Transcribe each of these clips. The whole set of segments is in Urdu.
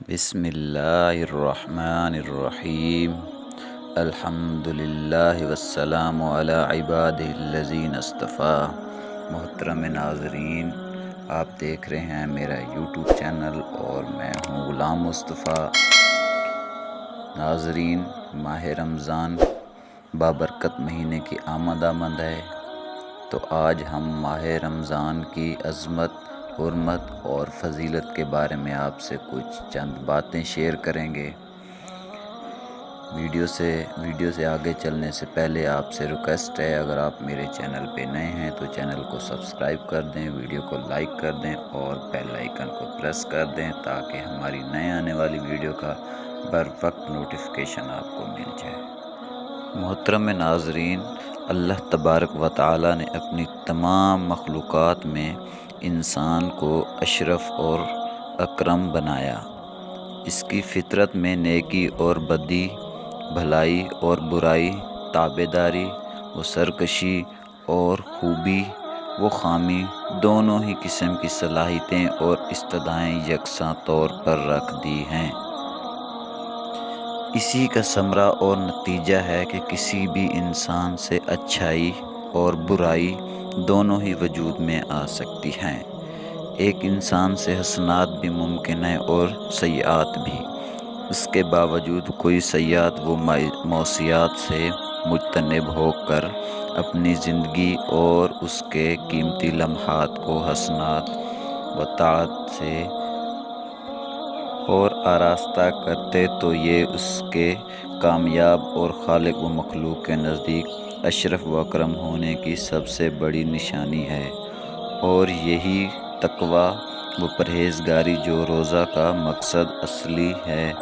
بسم اللہ الرحمن الرحیم الحمد للہ والسلام علی عبادہ الذین اصطفیٰ۔ محترم ناظرین، آپ دیکھ رہے ہیں میرا یوٹیوب چینل اور میں ہوں غلام مصطفیٰ۔ ناظرین، ماہ رمضان بابرکت مہینے کی آمد ہے، تو آج ہم ماہ رمضان کی عظمت، حرمت اور فضیلت کے بارے میں آپ سے کچھ چند باتیں شیئر کریں گے۔ ویڈیو سے آگے چلنے سے پہلے آپ سے ریکویسٹ ہے، اگر آپ میرے چینل پہ نئے ہیں تو چینل کو سبسکرائب کر دیں، ویڈیو کو لائک کر دیں اور بیل آئیکن کو پریس کر دیں تاکہ ہماری نئے آنے والی ویڈیو کا بر وقت نوٹیفیکیشن آپ کو مل جائے۔ محترم ناظرین، اللہ تبارک و تعالی نے اپنی تمام مخلوقات میں انسان کو اشرف اور اکرم بنایا۔ اس کی فطرت میں نیکی اور بدی، بھلائی اور برائی، تابعداری و سرکشی اور خوبی و خامی، دونوں ہی قسم کی صلاحیتیں اور استدعائیں یکساں طور پر رکھ دی ہیں۔ اسی کا ثمرہ اور نتیجہ ہے کہ کسی بھی انسان سے اچھائی اور برائی دونوں ہی وجود میں آ سکتی ہیں۔ ایک انسان سے حسنات بھی ممکن ہیں اور سیئات بھی۔ اس کے باوجود کوئی سیئات و معصیات سے مجتنب ہو کر اپنی زندگی اور اس کے قیمتی لمحات کو حسنات و طاعت سے اور آراستہ کرتے تو یہ اس کے کامیاب اور خالق و مخلوق کے نزدیک اشرف و اکرم ہونے کی سب سے بڑی نشانی ہے، اور یہی تقویٰ و پرہیزگاری جو روزہ کا مقصد اصلی ہے،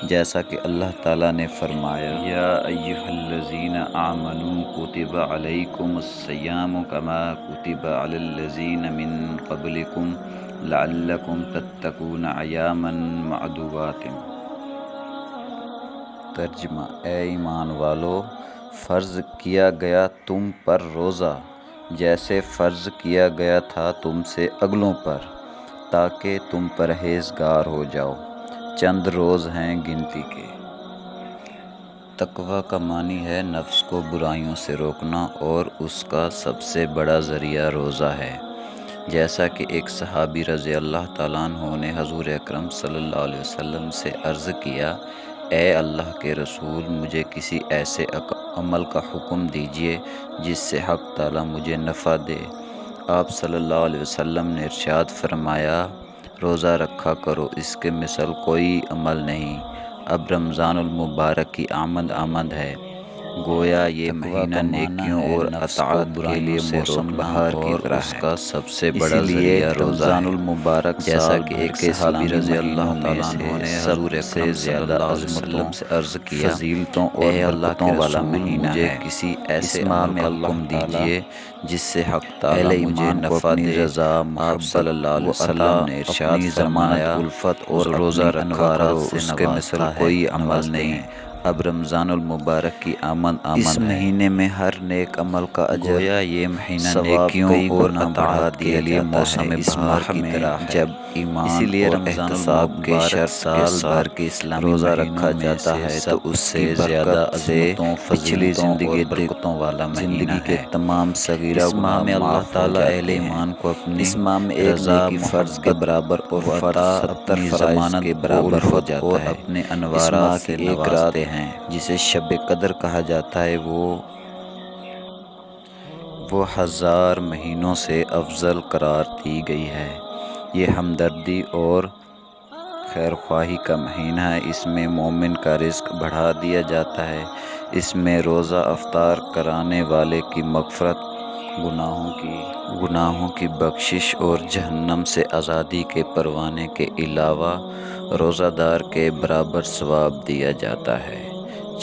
جیسا کہ اللہ تعالیٰ نے فرمایا، یا ایھا الذین آمنوا کتب علیکم الصیام کما کتب علی الذین من قبلکم لعلکم تتقون ایاما معدودات۔ ترجمہ: اے ایمان والو، فرض کیا گیا تم پر روزہ جیسے فرض کیا گیا تھا تم سے اگلوں پر، تاکہ تم پرہیزگار ہو جاؤ، چند روز ہیں گنتی کے۔ تقویٰ کا معنی ہے نفس کو برائیوں سے روکنا، اور اس کا سب سے بڑا ذریعہ روزہ ہے۔ جیسا کہ ایک صحابی رضی اللہ تعالیٰ عنہ نے حضور اکرم صلی اللہ علیہ وسلم سے عرض کیا، اے اللہ کے رسول، مجھے کسی ایسے عمل کا حکم دیجیے جس سے حق تعالیٰ مجھے نفع دے۔ آپ صلی اللہ علیہ وسلم نے ارشاد فرمایا، روزہ رکھا کرو، اس کے مثل کوئی عمل نہیں۔ اب رمضان المبارک کی آمد ہے، گویا یہ مہینہ نیکیوں اور اطاعت کے لیے موسم بہار کی طرح ہے۔ اس کا سب سے بڑا ذریعہ رمضان المبارک، جیسا کہ ایک صحابی رضی اللہ تعالیٰ عنہ نے حضور اکرم صلی اللہ علیہ وسلم سے عرض کیا، فضیلتوں اور برکتوں والا مہینہ ہے، مجھے کسی ایسے عمل کا حکم دیجیے جس سے حق تعالیٰ مجھے نفع دے۔ آپ صلی اللہ علیہ وسلم نے ارشاد فرمایا، الفت اور روزہ رکھا کرو، اس کے مثل کوئی عمل نہیں۔ اب رمضان المبارک کی آمد اس مہینے میں ہر نیک عمل کا اجر، گویا یہ مہینہ نیکیوں اور اطاعت کے لیے موسم بہار کی طرح ہے۔ جب ایمان اسی لیے رمضان المبارک کے شرط سال بھر کے اسلامی روزہ رکھا جاتا ہے تو اس سے زیادہ عظمتوں، پچھلی زندگی برکتوں والا مہینہ ہے۔ زندگی کے تمام صغیرہ گناہ میں اللہ تعالیٰ اہل ایمان کو اپنی رضا فرض کے برابر اور فرض اپنی ضمانت کے برابر ہو جاتا ہے، اپنے انوارات سے نوازتے ہیں، جسے شب قدر کہا جاتا ہے۔ وہ ہزار مہینوں سے افضل قرار دی گئی ہے۔ یہ ہمدردی اور خیرخواہی کا مہینہ ہے۔ اس میں مومن کا رزق بڑھا دیا جاتا ہے۔ اس میں روزہ افطار کرانے والے کی مغفرت، گناہوں کی بخشش اور جہنم سے آزادی کے پروانے کے علاوہ روزہ دار کے برابر ثواب دیا جاتا ہے،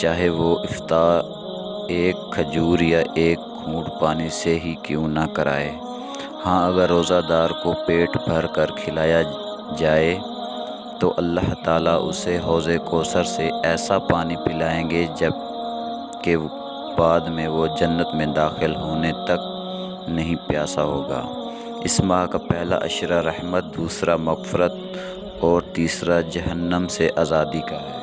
چاہے وہ افطار ایک کھجور یا ایک گھونٹ پانی سے ہی کیوں نہ کرائے۔ ہاں، اگر روزہ دار کو پیٹ بھر کر کھلایا جائے تو اللہ تعالیٰ اسے حوض کوثر سے ایسا پانی پلائیں گے جب کہ بعد میں وہ جنت میں داخل ہونے تک نہیں پیاسا ہوگا۔ اس ماہ کا پہلا عشرہ رحمت، دوسرا مغفرت اور تیسرا جہنم سے آزادی کا ہے۔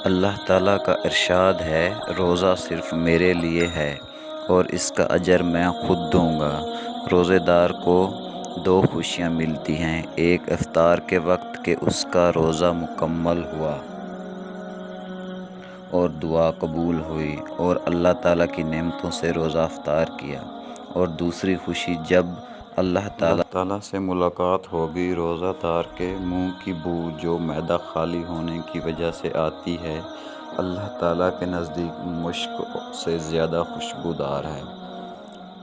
اللہ تعالیٰ کا ارشاد ہے، روزہ صرف میرے لیے ہے اور اس کا اجر میں خود دوں گا۔ روزے دار کو دو خوشیاں ملتی ہیں، ایک افطار کے وقت کہ اس کا روزہ مکمل ہوا اور دعا قبول ہوئی اور اللہ تعالیٰ کی نعمتوں سے روزہ افطار کیا، اور دوسری خوشی جب اللہ تعالیٰ سے ملاقات ہوگی۔ روزہ دار کے منہ کی بو جو معدہ خالی ہونے کی وجہ سے آتی ہے، اللہ تعالیٰ کے نزدیک مشک سے زیادہ خوشبودار ہے۔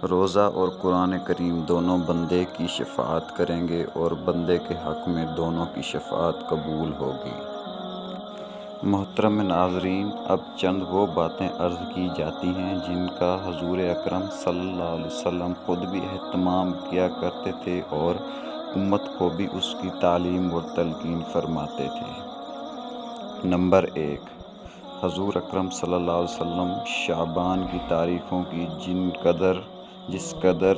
روزہ اور قرآن کریم دونوں بندے کی شفاعت کریں گے اور بندے کے حق میں دونوں کی شفاعت قبول ہوگی۔ محترم ناظرین، اب چند وہ باتیں عرض کی جاتی ہیں جن کا حضور اکرم صلی اللہ علیہ وسلم خود بھی اہتمام کیا کرتے تھے اور امت کو بھی اس کی تعلیم اور تلقین فرماتے تھے۔ نمبر 1، حضور اکرم صلی اللہ علیہ وسلم شعبان کی تاریخوں کی جس قدر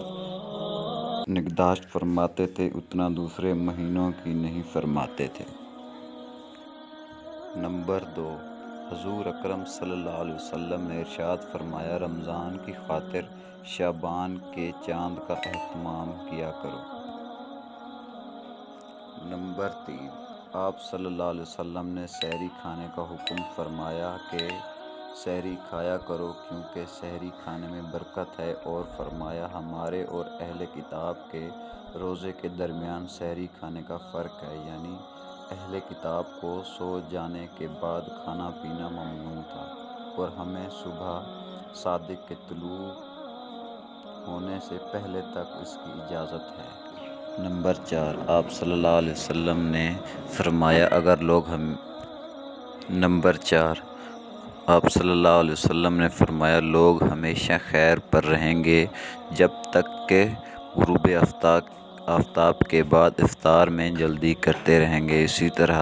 نگہداشت فرماتے تھے اتنا دوسرے مہینوں کی نہیں فرماتے تھے۔ نمبر 2، حضور اکرم صلی اللہ علیہ وسلم نے ارشاد فرمایا، رمضان کی خاطر شعبان کے چاند کا اہتمام کیا کرو۔ نمبر 3، آپ صلی اللہ علیہ وسلم نے سحری کھانے کا حکم فرمایا کہ سحری کھایا کرو کیونکہ سحری کھانے میں برکت ہے، اور فرمایا ہمارے اور اہل کتاب کے روزے کے درمیان سحری کھانے کا فرق ہے، یعنی اہل کتاب کو سو جانے کے بعد کھانا پینا ممنوع تھا اور ہمیں صبح صادق کے طلوع ہونے سے پہلے تک اس کی اجازت ہے۔ نمبر 4، آپ صلی اللہ علیہ وسلم نے فرمایا لوگ ہمیشہ خیر پر رہیں گے جب تک کہ غروب آفتاب کے بعد افطار میں جلدی کرتے رہیں گے۔ اسی طرح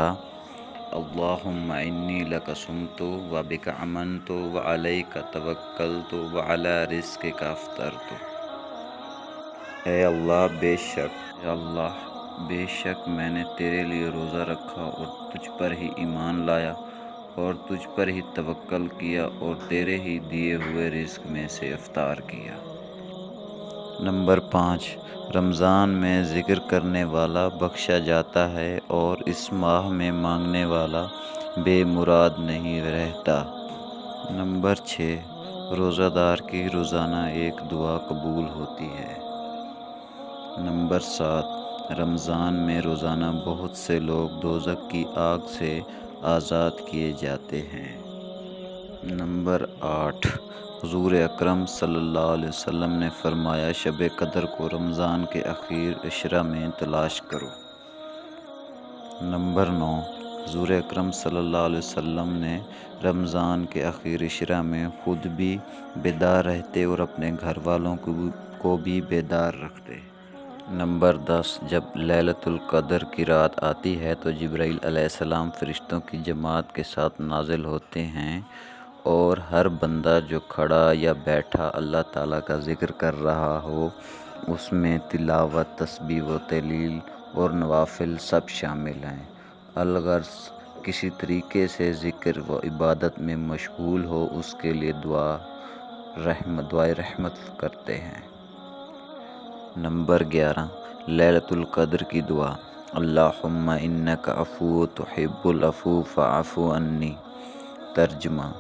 اللہم انی لک صمت و بک آمنت و علیک توکلت و علی رزقک افطرت۔ اے اللہ بے شک میں نے تیرے لیے روزہ رکھا اور تجھ پر ہی ایمان لایا اور تجھ پر ہی توکل کیا اور تیرے ہی دیے ہوئے رزق میں سے افطار کیا۔ نمبر 5، رمضان میں ذکر کرنے والا بخشا جاتا ہے اور اس ماہ میں مانگنے والا بے مراد نہیں رہتا۔ نمبر 6، روزہ دار کی روزانہ ایک دعا قبول ہوتی ہے۔ نمبر 7، رمضان میں روزانہ بہت سے لوگ دوزخ کی آگ سے آزاد کیے جاتے ہیں۔ نمبر 8، حضور اکرم صلی اللہ علیہ وسلم نے فرمایا، شب قدر کو رمضان کے آخری عشرہ میں تلاش کرو۔ نمبر 9، حضور اکرم صلی اللہ علیہ وسلم نے رمضان کے آخری عشرہ میں خود بھی بیدار رہتے اور اپنے گھر والوں کو بھی بیدار رکھتے۔ نمبر 10، جب لیلۃ القدر کی رات آتی ہے تو جبرائیل علیہ السلام فرشتوں کی جماعت کے ساتھ نازل ہوتے ہیں اور ہر بندہ جو کھڑا یا بیٹھا اللہ تعالیٰ کا ذکر کر رہا ہو اس میں تلاوت، تسبیح و تہلیل اور نوافل سب شامل ہیں۔ الغرض کسی طریقے سے ذکر و عبادت میں مشغول ہو اس کے لیے دعائے رحمت کرتے ہیں۔ نمبر 11، لیلۃ القدر کی دعا، اللہم انک عفو تحب العفو فاعف عنی۔ ترجمہ،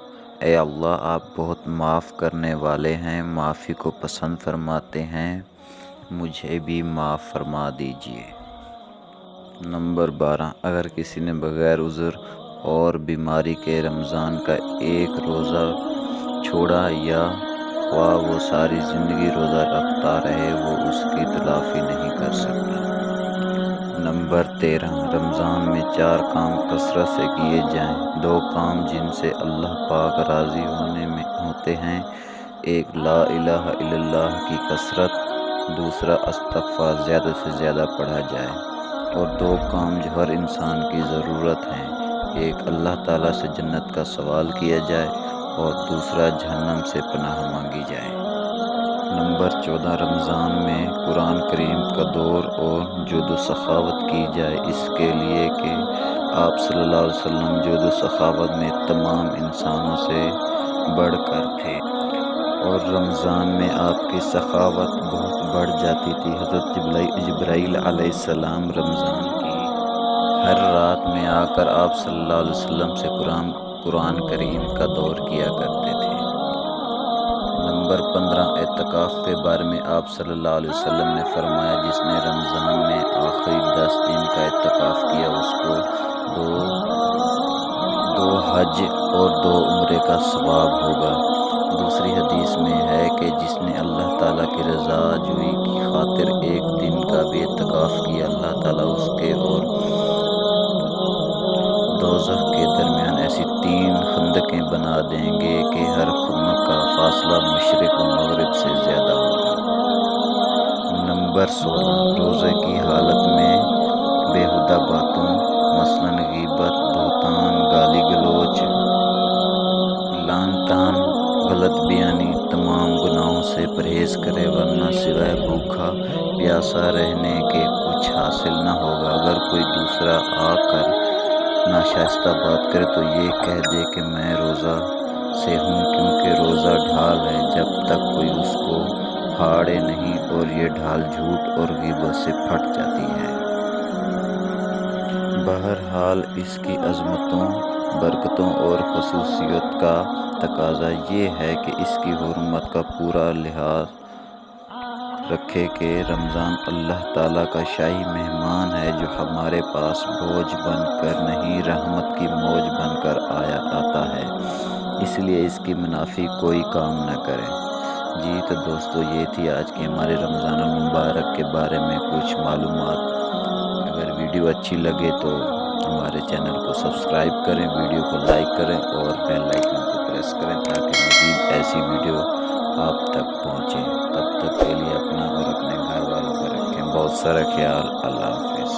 اے اللہ آپ بہت معاف کرنے والے ہیں، معافی کو پسند فرماتے ہیں، مجھے بھی معاف فرما دیجیے۔ نمبر 12، اگر کسی نے بغیر عذر اور بیماری کے رمضان کا ایک روزہ چھوڑا یا خواہ وہ ساری زندگی روزہ رکھتا رہے وہ اس کی تلافی نہیں کر سکتا۔ نمبر 13، رمضان میں 4 کام کثرت سے کیے جائیں۔ 2 کام جن سے اللہ پاک راضی ہوتے ہیں، ایک لا الہ الا اللہ کی کثرت، دوسرا استغفار زیادہ سے زیادہ پڑھا جائے، اور 2 کام جو ہر انسان کی ضرورت ہیں، ایک اللہ تعالیٰ سے جنت کا سوال کیا جائے اور دوسرا جہنم سے پناہ مانگی جائے۔ نمبر 14 رمضان میں قرآن کریم کا دور اور جود و سخاوت کی جائے، اس کے لیے کہ آپ صلی اللہ علیہ وسلم جود و سخاوت میں تمام انسانوں سے بڑھ کر تھے، اور رمضان میں آپ کی سخاوت بہت بڑھ جاتی تھی۔ حضرت جبرائیل علیہ السلام رمضان کی ہر رات میں آ کر آپ صلی اللہ علیہ وسلم سے قرآن کریم کا دور کیا کرتے تھے۔ نمبر 15 اعتکاف کے بارے میں آپ صلی اللہ علیہ وسلم نے فرمایا، جس نے رمضان میں آخری 10 دن کا اعتکاف کیا اس کو دو حج اور 2 عمرے کا ثواب ہوگا۔ دوسری حدیث میں ہے کہ جس نے اللہ تعالیٰ کی رضا جوئی کی خاطر ایک دن کا بھی اعتکاف کیا، اللہ تعالیٰ اس کے اور دوزخ کے درمیان ایسی 3 خندقیں بنا دیں گے کہ ہر خندق کا فاصلہ مشرق و مغرب سے زیادہ ہوگا۔ نمبر 16 روزے کی حالت میں بیہودہ باتوں مثلاً غیبت، بہتان، گالی گلوچ، لعن طعن، غلط بیانی، تمام گناہوں سے پرہیز کرے، ورنہ سوائے بھوکا پیاسا رہنے کے کچھ حاصل نہ ہوگا۔ اگر کوئی دوسرا آ کر ناشائستہ بات کرے تو یہ کہہ دے کہ میں روزہ سے ہوں، کیونکہ روزہ ڈھال ہے جب تک کوئی اس کو پھاڑے نہیں، اور یہ ڈھال جھوٹ اور غیبت سے پھٹ جاتی ہے۔ بہرحال اس کی عظمتوں، برکتوں اور خصوصیت کا تقاضا یہ ہے کہ اس کی حرمت کا پورا لحاظ رکھے کہ رمضان اللہ تعالیٰ کا شاہی مہمان ہے جو ہمارے پاس بوجھ بن کر نہیں، رحمت کی موج بن کر آتا ہے، اس لیے اس کی منافی کوئی کام نہ کریں۔ جی تو دوستو، یہ تھی آج کی ہمارے رمضان المبارک کے بارے میں کچھ معلومات۔ اگر ویڈیو اچھی لگے تو ہمارے چینل کو سبسکرائب کریں، ویڈیو کو لائک کریں اور بیل آئیکن کو پریس کریں تاکہ مزید ایسی ویڈیو آپ تک پہنچے۔ تب تک کے لیے اپنا اور اپنے گھر والوں کا رکھیں بہت سارا خیال۔ اللہ حافظ۔